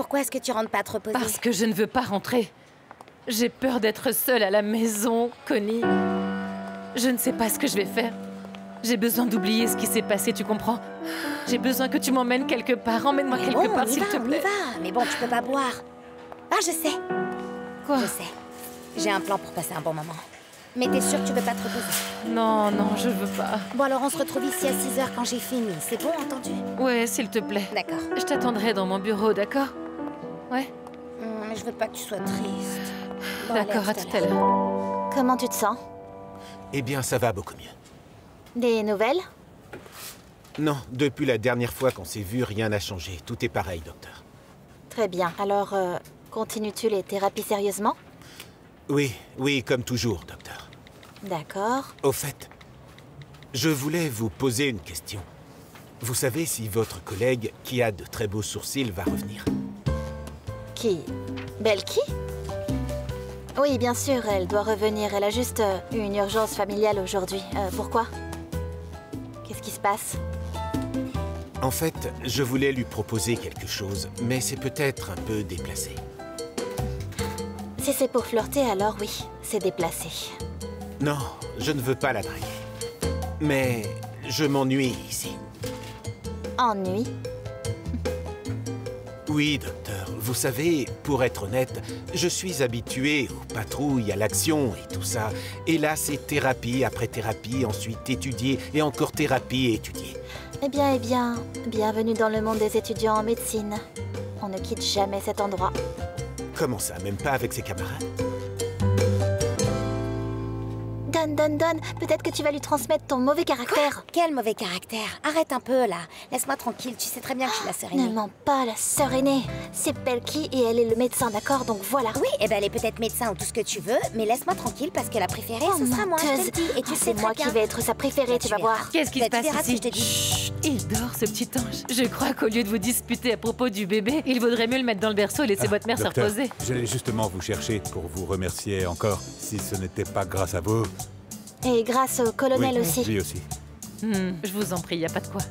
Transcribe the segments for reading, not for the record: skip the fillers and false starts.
pourquoi est-ce que tu rentres pas te reposer? Parce que je ne veux pas rentrer. J'ai peur d'être seule à la maison, Connie. Je ne sais pas ce que je vais faire. J'ai besoin d'oublier ce qui s'est passé, tu comprends? J'ai besoin que tu m'emmènes quelque part. Emmène-moi quelque part, s'il te plaît. On y va. Mais bon, tu peux pas boire. Ah, je sais. Quoi? Je sais. J'ai un plan pour passer un bon moment. Mais t'es sûre que tu veux pas te reposer? Non, non, je veux pas. Bon, alors on se retrouve ici à 6 h quand j'ai fini. C'est bon, entendu? Ouais, s'il te plaît. D'accord. Je t'attendrai dans mon bureau, d'accord? Ouais? Mais je veux pas que tu sois triste. Bon, allez, D'accord, à tout à l'heure. Comment tu te sens? Eh bien, ça va beaucoup mieux. Des nouvelles? Non, depuis la dernière fois qu'on s'est vu, rien n'a changé. Tout est pareil, docteur. Très bien. Alors, continues-tu les thérapies sérieusement? Oui, oui, comme toujours, docteur. D'accord. Au fait, je voulais vous poser une question. Vous savez si votre collègue, qui a de très beaux sourcils, va revenir? Qui? Belki? Oui, bien sûr, elle doit revenir. Elle a juste eu une urgence familiale aujourd'hui. Pourquoi? Qu'est-ce qui se passe? En fait, je voulais lui proposer quelque chose, mais c'est peut-être un peu déplacé. Si c'est pour flirter, alors oui, c'est déplacé. Non, je ne veux pas la draguer. Mais je m'ennuie ici. Ennui? Oui, docteur. Vous savez, pour être honnête, je suis habitué aux patrouilles, à l'action et tout ça. Et là, c'est thérapie après thérapie, ensuite étudier et encore thérapie et étudier. Eh bien, bienvenue dans le monde des étudiants en médecine. On ne quitte jamais cet endroit. Comment ça, même pas avec ses camarades? Don, peut-être que tu vas lui transmettre ton mauvais caractère. Quel mauvais caractère. Arrête un peu, là. Laisse-moi tranquille. Tu sais très bien que je suis la sœur aînée. Ne mens pas, la sœur aînée. C'est Belki et elle est le médecin, d'accord? Donc voilà. Oui, eh ben elle est peut-être médecin ou tout ce que tu veux, mais laisse-moi tranquille parce que la préférée, ce sera moi, je te le dis. Et tu sais c'est très moi bien. qui vais être sa préférée, tu vas voir. Qu'est-ce qui se passe verras ici? si je te dis. Chut, il dort, ce petit ange. Je crois qu'au lieu de vous disputer à propos du bébé, il vaudrait mieux le mettre dans le berceau et laisser votre mère se Docteur, reposer. j'allais justement vous chercher pour vous remercier encore. Si ce n'était pas grâce à vous... Et grâce au colonel oui, aussi. Lui aussi. Je vous en prie, y a pas de quoi.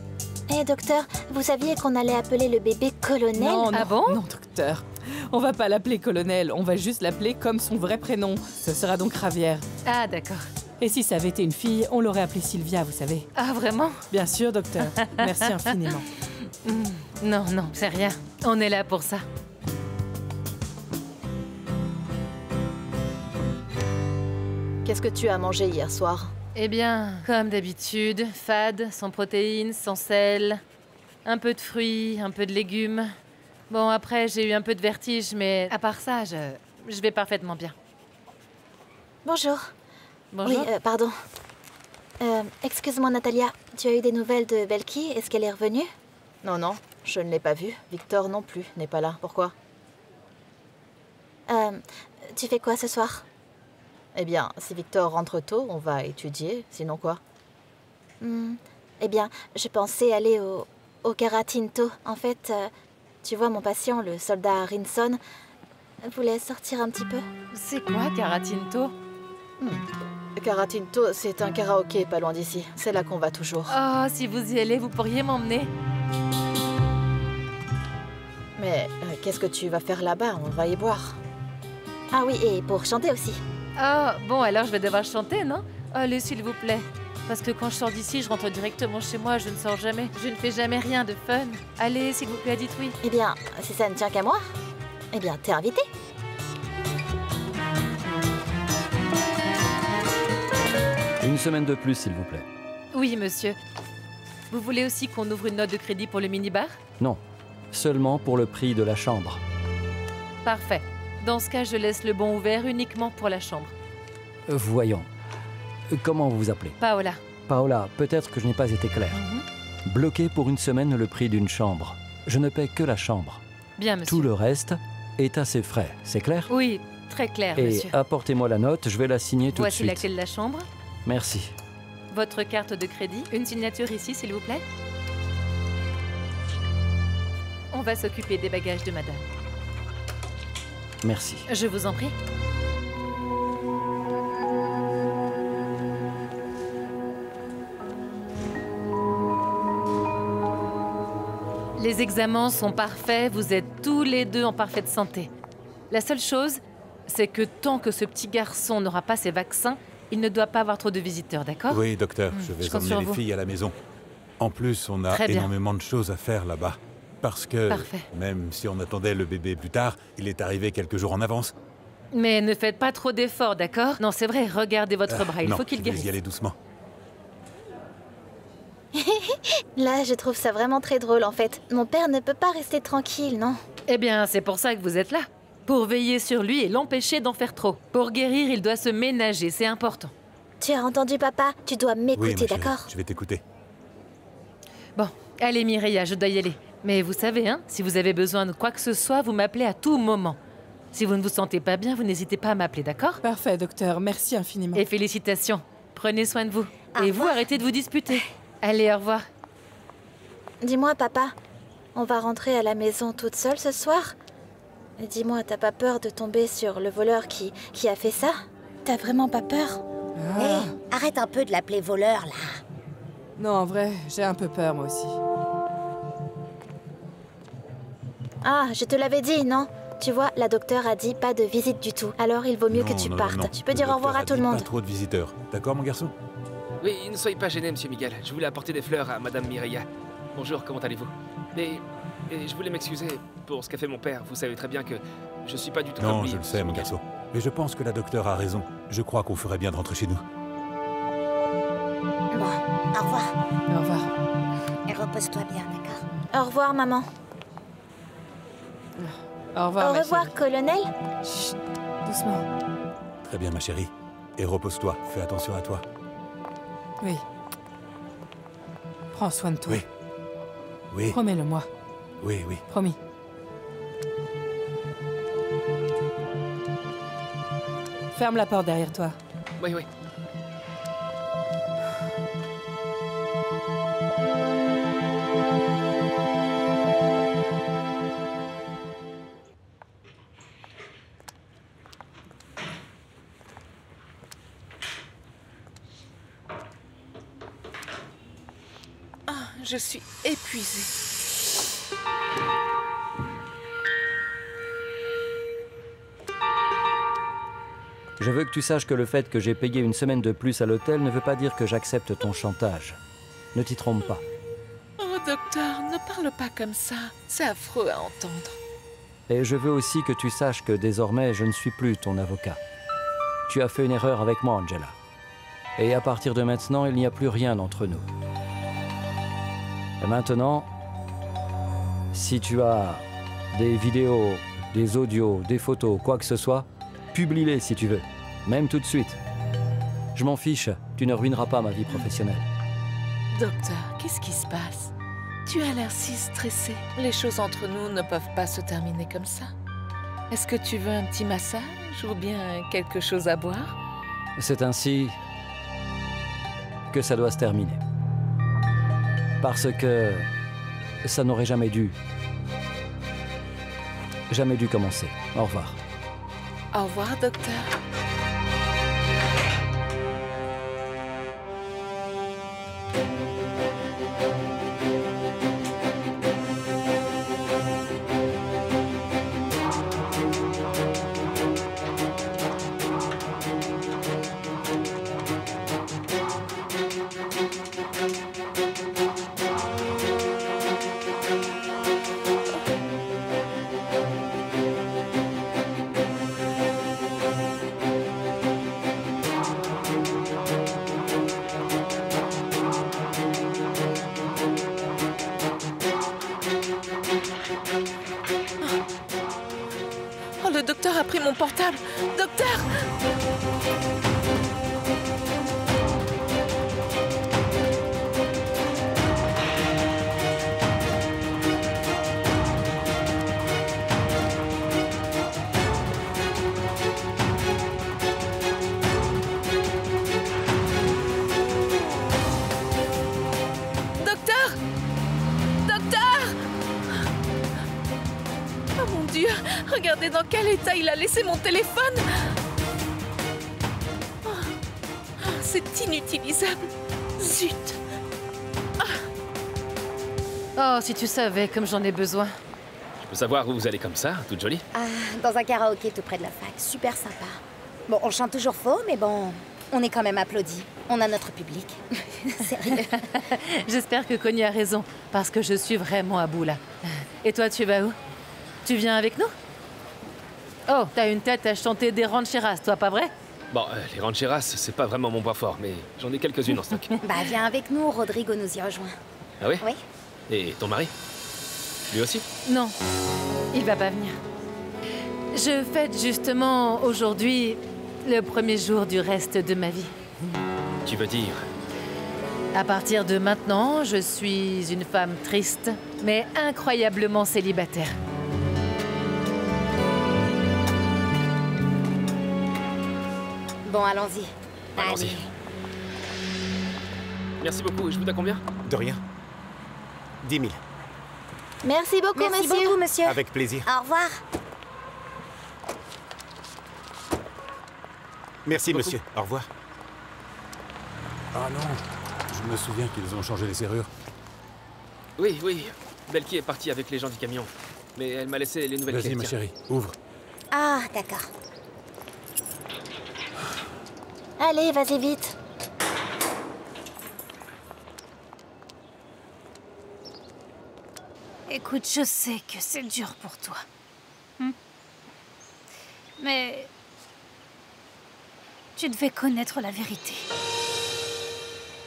Eh docteur, vous saviez qu'on allait appeler le bébé colonel? Non, Ah non, bon? non, docteur. On va pas l'appeler colonel, on va juste l'appeler comme son vrai prénom. Ce sera donc Ravière. Ah, d'accord. Et si ça avait été une fille, on l'aurait appelée Sylvia, vous savez. Ah, vraiment? Bien sûr, docteur. Merci infiniment. Non, non, c'est rien. On est là pour ça. Qu'est-ce que tu as mangé hier soir? Eh bien, comme d'habitude, fade, sans protéines, sans sel, un peu de fruits, un peu de légumes. Bon, après, j'ai eu un peu de vertige, mais à part ça, je vais parfaitement bien. Bonjour. Bonjour. Oui, pardon. Excuse-moi, Natalia, tu as eu des nouvelles de Belki? Est-ce qu'elle est revenue? Non, je ne l'ai pas vue. Victor non plus n'est pas là. Pourquoi? Tu fais quoi ce soir? Eh bien, si Victor rentre tôt, on va étudier. Sinon quoi? Eh bien, je pensais aller au Karatinto. En fait, tu vois, mon patient, le soldat Rinson, voulait sortir un petit peu. C'est quoi, Karatinto? Karatinto, c'est un karaoké pas loin d'ici. C'est là qu'on va toujours. Oh, si vous y allez, vous pourriez m'emmener. Mais qu'est-ce que tu vas faire là-bas? On va y boire. Ah oui, et pour chanter aussi. Ah, bon, alors je vais devoir chanter, non? Allez, s'il vous plaît. Parce que quand je sors d'ici, je rentre directement chez moi, je ne sors jamais. Je ne fais jamais rien de fun. Allez, s'il vous plaît, dites oui. Eh bien, si ça ne tient qu'à moi, eh bien, t'es invité. Une semaine de plus, s'il vous plaît. Oui, monsieur. Vous voulez aussi qu'on ouvre une note de crédit pour le minibar? Non, seulement pour le prix de la chambre. Parfait. Dans ce cas, je laisse le bon ouvert uniquement pour la chambre. Voyons. Comment vous vous appelez? Paola. Paola, peut-être que je n'ai pas été clair. Bloqué pour une semaine le prix d'une chambre. Je ne paie que la chambre. Bien, monsieur. Tout le reste est à ses frais, c'est clair? Oui, très clair, Et monsieur. apportez-moi la note, je vais la signer tout de Voici suite. la clé de la chambre. Merci. Votre carte de crédit. Une signature ici, s'il vous plaît. On va s'occuper des bagages de madame. Merci. Je vous en prie. Les examens sont parfaits, vous êtes tous les deux en parfaite santé. La seule chose, c'est que tant que ce petit garçon n'aura pas ses vaccins, il ne doit pas avoir trop de visiteurs, d'accord? Oui, docteur, je je vais compte sur emmener les vous. filles à la maison. En plus, on a Très bien. énormément de choses à faire là-bas. Parce que, Parfait. même si on attendait le bébé plus tard, il est arrivé quelques jours en avance. Mais ne faites pas trop d'efforts, d'accord? Non, c'est vrai, regardez votre bras, il non, faut qu'il je vais guérisse. y aller doucement. Là, je trouve ça vraiment très drôle en fait. Mon père ne peut pas rester tranquille, non? Eh bien, c'est pour ça que vous êtes là. Pour veiller sur lui et l'empêcher d'en faire trop. Pour guérir, il doit se ménager, c'est important. Tu as entendu, papa? Tu dois Oui, m'écouter, ma chérie, d'accord? je vais t'écouter. Bon, allez Mireia, je dois y aller. Mais vous savez, hein, si vous avez besoin de quoi que ce soit, vous m'appelez à tout moment. Si vous ne vous sentez pas bien, vous n'hésitez pas à m'appeler, d'accord? Parfait, docteur. Merci infiniment. Et félicitations. Prenez soin de vous. Au Et vous, revoir. arrêtez de vous disputer. Allez, au revoir. Dis-moi, papa, on va rentrer à la maison toute seule ce soir? Et dis-moi, t'as pas peur de tomber sur le voleur qui a fait ça? T'as vraiment pas peur? Hé, Ah. arrête un peu de l'appeler voleur, là. Non, en vrai, j'ai un peu peur, moi aussi. Ah, je te l'avais dit, non? Tu vois, la docteure a dit pas de visite du tout. Alors il vaut mieux que Non, tu non, partes. non, non. Tu peux Le dire au revoir docteur à tout a le dit monde. Pas trop de visiteurs. D'accord, mon garçon? Oui, ne soyez pas gêné, monsieur Miguel. Je voulais apporter des fleurs à madame Mireia. Bonjour, comment allez-vous? Et je voulais m'excuser pour ce qu'a fait mon père. Vous savez très bien que je suis pas du tout comme Non, lui, je le monsieur sais, mon Miguel. garçon. Mais je pense que la docteure a raison. Je crois qu'on ferait bien de rentrer chez nous. Bon, au revoir. Au revoir. Et repose-toi bien, d'accord? Au revoir, maman. Au revoir, Au ma revoir, chérie. colonel. Chut, doucement. Très bien, ma chérie. Et repose-toi. Fais attention à toi. Oui. Prends soin de toi. Oui. Oui, Promets-le-moi. oui, oui. Promis. Ferme la porte derrière toi. Oui, oui. Je suis épuisée. Je veux que tu saches que le fait que j'ai payé une semaine de plus à l'hôtel ne veut pas dire que j'accepte ton chantage. Ne t'y trompe pas. Oh, docteur, ne parle pas comme ça. C'est affreux à entendre. Et je veux aussi que tu saches que désormais, je ne suis plus ton avocat. Tu as fait une erreur avec moi, Angela. Et à partir de maintenant, il n'y a plus rien entre nous. Et maintenant, si tu as des vidéos, des audios, des photos, quoi que ce soit, publie-les si tu veux. Même tout de suite. Je m'en fiche, tu ne ruineras pas ma vie professionnelle. Docteur, qu'est-ce qui se passe? Tu as l'air si stressé. Les choses entre nous ne peuvent pas se terminer comme ça. Est-ce que tu veux un petit massage ou bien quelque chose à boire? C'est ainsi que ça doit se terminer. Parce que ça n'aurait jamais dû commencer. Au revoir. Au revoir, docteur. Oh, le docteur a pris mon portable. Docteur! Docteur! Docteur! Oh mon Dieu! Regardez dans quel état il a laissé mon téléphone! Oh, c'est inutilisable! Zut! Oh, si tu savais comme j'en ai besoin. Je peux savoir où vous allez comme ça, toute jolie? Ah, dans un karaoké tout près de la fac. Super sympa. Bon, on chante toujours faux, mais bon, on est quand même applaudis. On a notre public. Sérieux. J'espère que Connie a raison, parce que je suis vraiment à bout là. Et toi, tu vas où? Tu viens avec nous? Oh, t'as une tête à chanter des rancheras, toi, pas vrai? Bon, les rancheras, c'est pas vraiment mon point fort, mais j'en ai quelques-unes en stock. Bah, viens avec nous, Rodrigo nous y rejoint. Ah oui? Oui. Et ton mari? Lui aussi? Non, il va pas venir. Je fête justement aujourd'hui le premier jour du reste de ma vie. Tu veux dire? À partir de maintenant, je suis une femme triste, mais incroyablement célibataire. Bon, allons-y. Allons-y. Allez. Merci beaucoup, et je vous dois combien? De rien. 10 000. Merci beaucoup, Merci monsieur. beaucoup, monsieur. Avec plaisir. Au revoir. Merci, monsieur. Au revoir. Ah non, je me souviens qu'ils ont changé les serrures. Oui, oui. Belki est partie avec les gens du camion. Mais elle m'a laissé les nouvelles clés. Vas-y, ma Tiens. chérie, ouvre. Ah, d'accord. Allez, vas-y vite. Écoute, je sais que c'est dur pour toi. Mais tu devais connaître la vérité.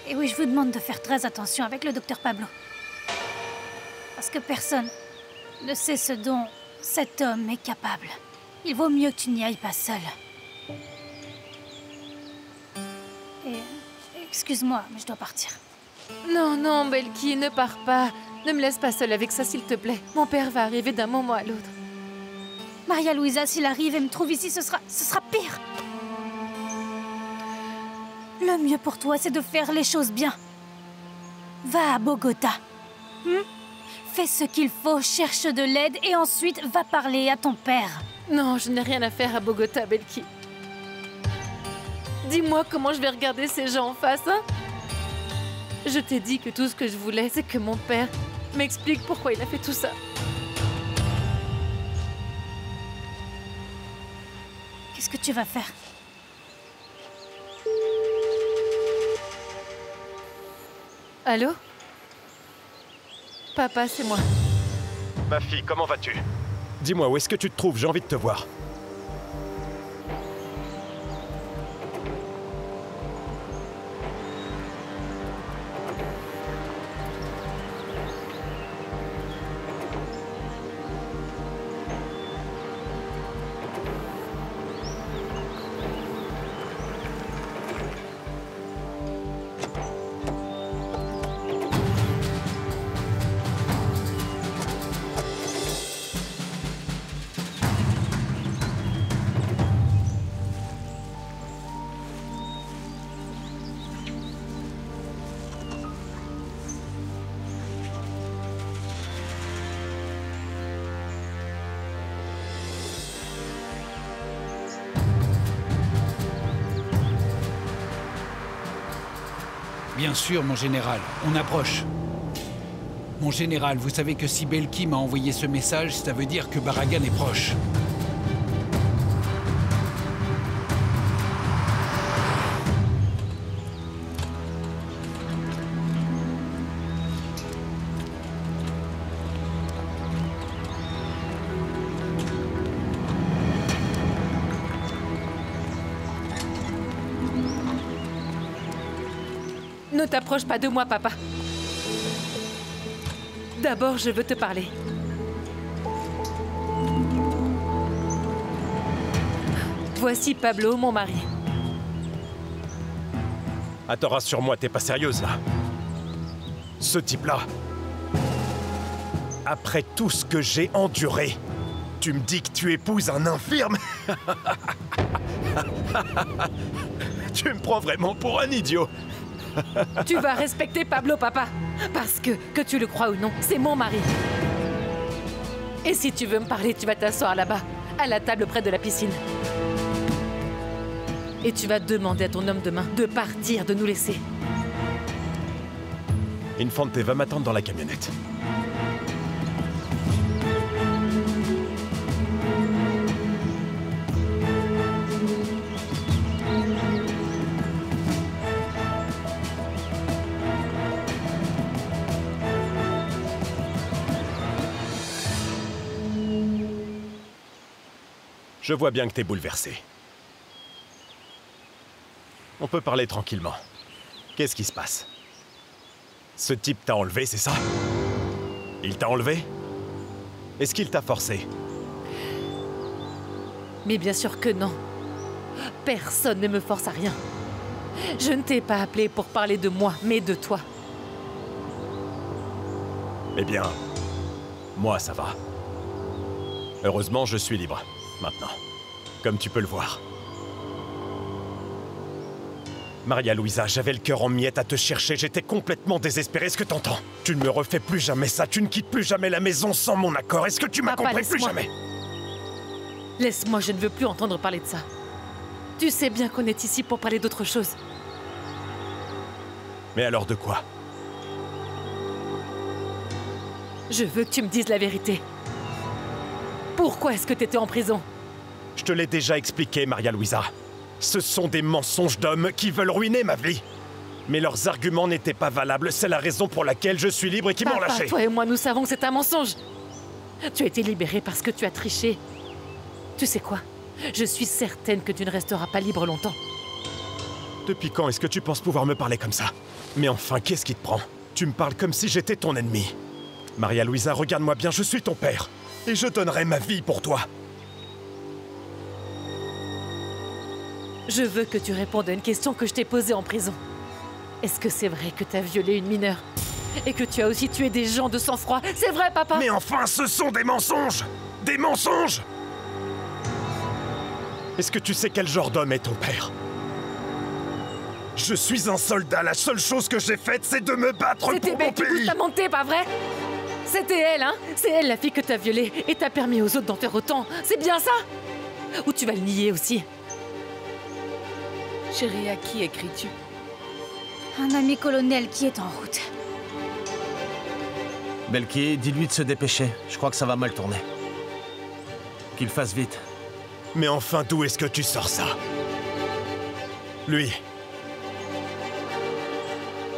Et oui, je vous demande de faire très attention avec le docteur Pablo. Parce que personne ne sait ce dont cet homme est capable. Il vaut mieux que tu n'y ailles pas seul. Et excuse-moi, mais je dois partir. Non, non, Belki, ne pars pas. Ne me laisse pas seule avec ça, s'il te plaît. Mon père va arriver d'un moment à l'autre. Maria Luisa, s'il arrive et me trouve ici, ce sera pire. Le mieux pour toi, c'est de faire les choses bien. Va à Bogota. Fais ce qu'il faut, cherche de l'aide et ensuite va parler à ton père. Non, je n'ai rien à faire à Bogota, Belki. Dis-moi comment je vais regarder ces gens en face, hein? Je t'ai dit que tout ce que je voulais, c'est que mon père m'explique pourquoi il a fait tout ça. Qu'est-ce que tu vas faire? Allô? Papa, c'est moi. Ma fille, comment vas-tu? Dis-moi, où est-ce que tu te trouves? J'ai envie de te voir. Bien sûr, mon général, on approche. Mon général, vous savez que si Belki m'a envoyé ce message, ça veut dire que Barragan est proche. Ne t'approche pas de moi, papa. D'abord, je veux te parler. Voici Pablo, mon mari. Attends, rassure-moi, t'es pas sérieuse, là? Ce type-là... Après tout ce que j'ai enduré, tu me dis que tu épouses un infirme? Tu me prends vraiment pour un idiot. Tu vas respecter Pablo, papa. Parce que tu le crois ou non, c'est mon mari. Et si tu veux me parler, tu vas t'asseoir là-bas, à la table près de la piscine. Et tu vas demander à ton homme de main de partir, de nous laisser. Infante va m'attendre dans la camionnette. Je vois bien que t'es bouleversé. On peut parler tranquillement. Qu'est-ce qui se passe? Ce type t'a enlevé, c'est ça? Il t'a enlevé? Est-ce qu'il t'a forcé? Mais bien sûr que non. Personne ne me force à rien. Je ne t'ai pas appelé pour parler de moi, mais de toi. Eh bien, moi ça va. Heureusement, je suis libre, maintenant. Comme tu peux le voir. Maria Luisa, j'avais le cœur en miettes à te chercher, j'étais complètement désespéré, est-ce que t'entends? Tu ne me refais plus jamais ça, tu ne quittes plus jamais la maison sans mon accord, est-ce que tu m'as compris? Plus jamais? Laisse-moi, je ne veux plus entendre parler de ça. Tu sais bien qu'on est ici pour parler d'autre chose. Mais alors de quoi? Je veux que tu me dises la vérité. Pourquoi est-ce que t'étais en prison? Je te l'ai déjà expliqué, Maria Luisa. Ce sont des mensonges d'hommes qui veulent ruiner ma vie. Mais leurs arguments n'étaient pas valables, c'est la raison pour laquelle je suis libre et qu'ils m'ont lâché. Toi et moi, nous savons que c'est un mensonge. Tu as été libéré parce que tu as triché. Tu sais quoi? Je suis certaine que tu ne resteras pas libre longtemps. Depuis quand est-ce que tu penses pouvoir me parler comme ça? Mais enfin, qu'est-ce qui te prend? Tu me parles comme si j'étais ton ennemi. Maria Luisa, regarde-moi bien, je suis ton père. Et je donnerai ma vie pour toi. Je veux que tu répondes à une question que je t'ai posée en prison. Est-ce que c'est vrai que tu as violé une mineure? Et que tu as aussi tué des gens de sang-froid? C'est vrai, papa? Mais enfin, ce sont des mensonges! Des mensonges! Est-ce que tu sais quel genre d'homme est ton père? Je suis un soldat, la seule chose que j'ai faite, c'est de me battre pour mon pays! C'était Becky Bustamante, pas vrai? C'était elle, hein? C'est elle la fille que t'as violée et t'as permis aux autres d'en faire autant. C'est bien ça? Ou tu vas le nier aussi? Chérie, à qui écris-tu? Un ami colonel qui est en route. Belki, dis-lui de se dépêcher. Je crois que ça va mal tourner. Qu'il fasse vite. Mais enfin, d'où est-ce que tu sors ça? Lui.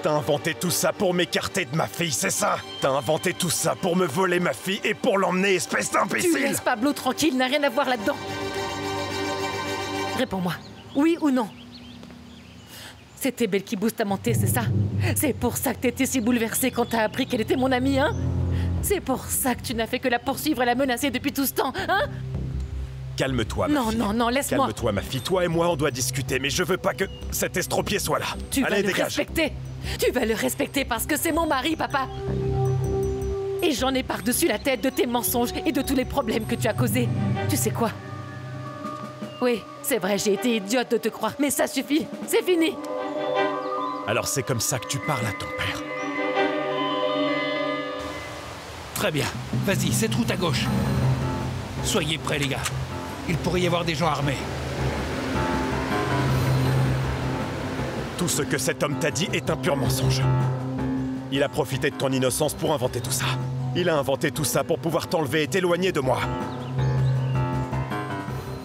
T'as inventé tout ça pour m'écarter de ma fille, c'est ça? T'as inventé tout ça pour me voler ma fille et pour l'emmener, espèce d'imbécile! Tu laisses Pablo tranquille, n'a rien à voir là-dedans. Réponds-moi, oui ou non? C'était Belki Bustamante, c'est ça? C'est pour ça que t'étais si bouleversée quand t'as appris qu'elle était mon amie, hein? C'est pour ça que tu n'as fait que la poursuivre et la menacer depuis tout ce temps, hein? Calme-toi, ma fille. Non, laisse-moi. Calme-toi, ma fille. Toi et moi, on doit discuter, mais je veux pas que cet estropié soit là. Tu Allez, vas le respecter. Tu vas le respecter parce que c'est mon mari, papa. Et j'en ai par-dessus la tête de tes mensonges et de tous les problèmes que tu as causés. Tu sais quoi? Oui, c'est vrai, j'ai été idiote de te croire, mais ça suffit. C'est fini. Alors c'est comme ça que tu parles à ton père? Très bien. Vas-y, cette route à gauche. Soyez prêts, les gars. Il pourrait y avoir des gens armés. Tout ce que cet homme t'a dit est un pur mensonge. Il a profité de ton innocence pour inventer tout ça. Il a inventé tout ça pour pouvoir t'enlever et t'éloigner de moi.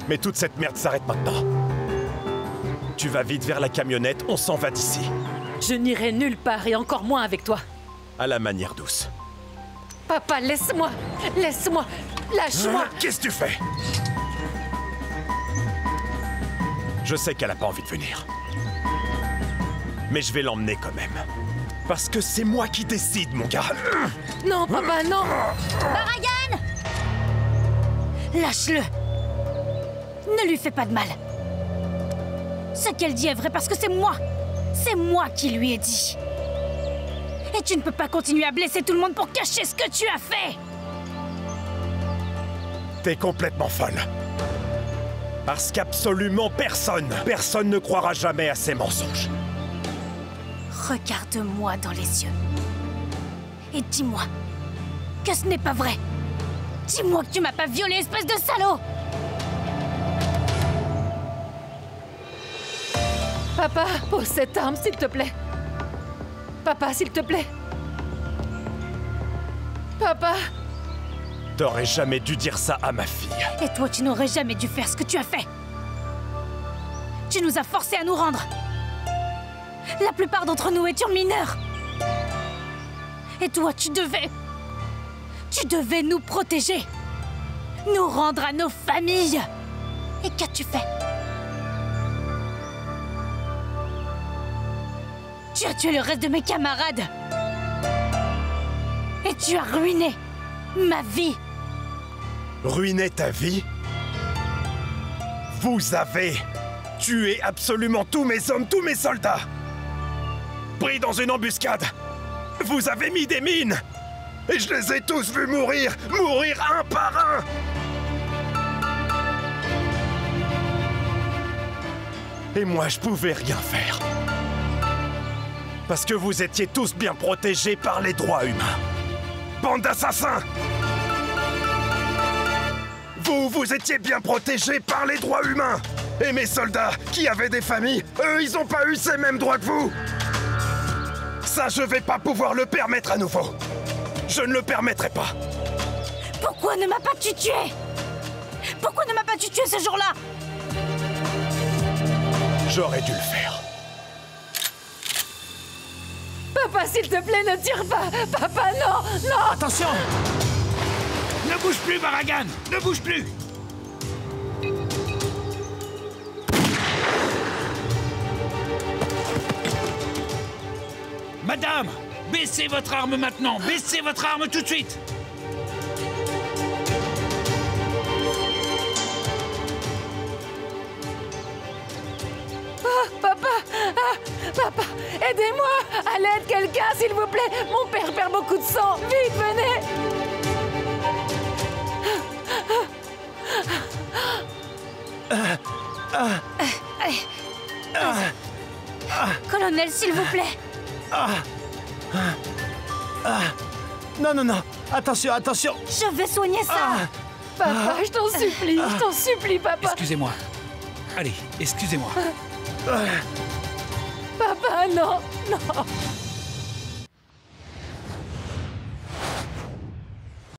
Mais toute cette merde s'arrête maintenant. Tu vas vite vers la camionnette, on s'en va d'ici. Je n'irai nulle part et encore moins avec toi. À la manière douce. Papa, laisse-moi. Laisse-moi. Lâche-moi. Qu'est-ce que tu fais? Je sais qu'elle a pas envie de venir. Mais je vais l'emmener quand même. Parce que c'est moi qui décide, mon gars. Non, papa, non. Baragan! Lâche-le. Ne lui fais pas de mal. Ce qu'elle dit est vrai parce que c'est moi. C'est moi qui lui ai dit. Et tu ne peux pas continuer à blesser tout le monde pour cacher ce que tu as fait. T'es complètement folle. Parce qu'absolument personne ne croira jamais à ces mensonges. Regarde-moi dans les yeux. Et dis-moi que ce n'est pas vrai. Dis-moi que tu m'as pas violée, espèce de salaud! Papa, pose cette arme, s'il te plaît. Papa, s'il te plaît. Papa. T'aurais jamais dû dire ça à ma fille. Et toi, tu n'aurais jamais dû faire ce que tu as fait. Tu nous as forcés à nous rendre. La plupart d'entre nous étions mineurs. Et toi, tu devais nous protéger. Nous rendre à nos familles. Et qu'as-tu fait? Tu as tué le reste de mes camarades. Et tu as ruiné ma vie. Ruiner ta vie? Vous avez tué absolument tous mes hommes, tous mes soldats. Pris dans une embuscade. Vous avez mis des mines. Et je les ai tous vus mourir, mourir un par un. Et moi, je pouvais rien faire. Parce que vous étiez tous bien protégés par les droits humains. Bande d'assassins! Vous étiez bien protégés par les droits humains. Et mes soldats, qui avaient des familles, eux, ils ont pas eu ces mêmes droits que vous. Ça, je vais pas pouvoir le permettre à nouveau. Je ne le permettrai pas. Pourquoi ne m'as-tu tué? Pourquoi ne m'as-tu tué ce jour-là? J'aurais dû le faire. Papa, s'il te plaît, ne tire pas. Papa, non, non. Attention! Ne bouge plus, Baragan! Ne bouge plus! Madame! Baissez votre arme maintenant! Baissez votre arme tout de suite! Papa! Papa! Aidez-moi! À l'aide, quelqu'un, s'il vous plaît! Mon père perd beaucoup de sang! Vite, venez! Colonel, s'il vous plaît. Non, non, non. Attention, attention. Je vais soigner ça. Papa, je t'en supplie, papa. Excusez-moi. Allez, excusez-moi. Papa, non, non.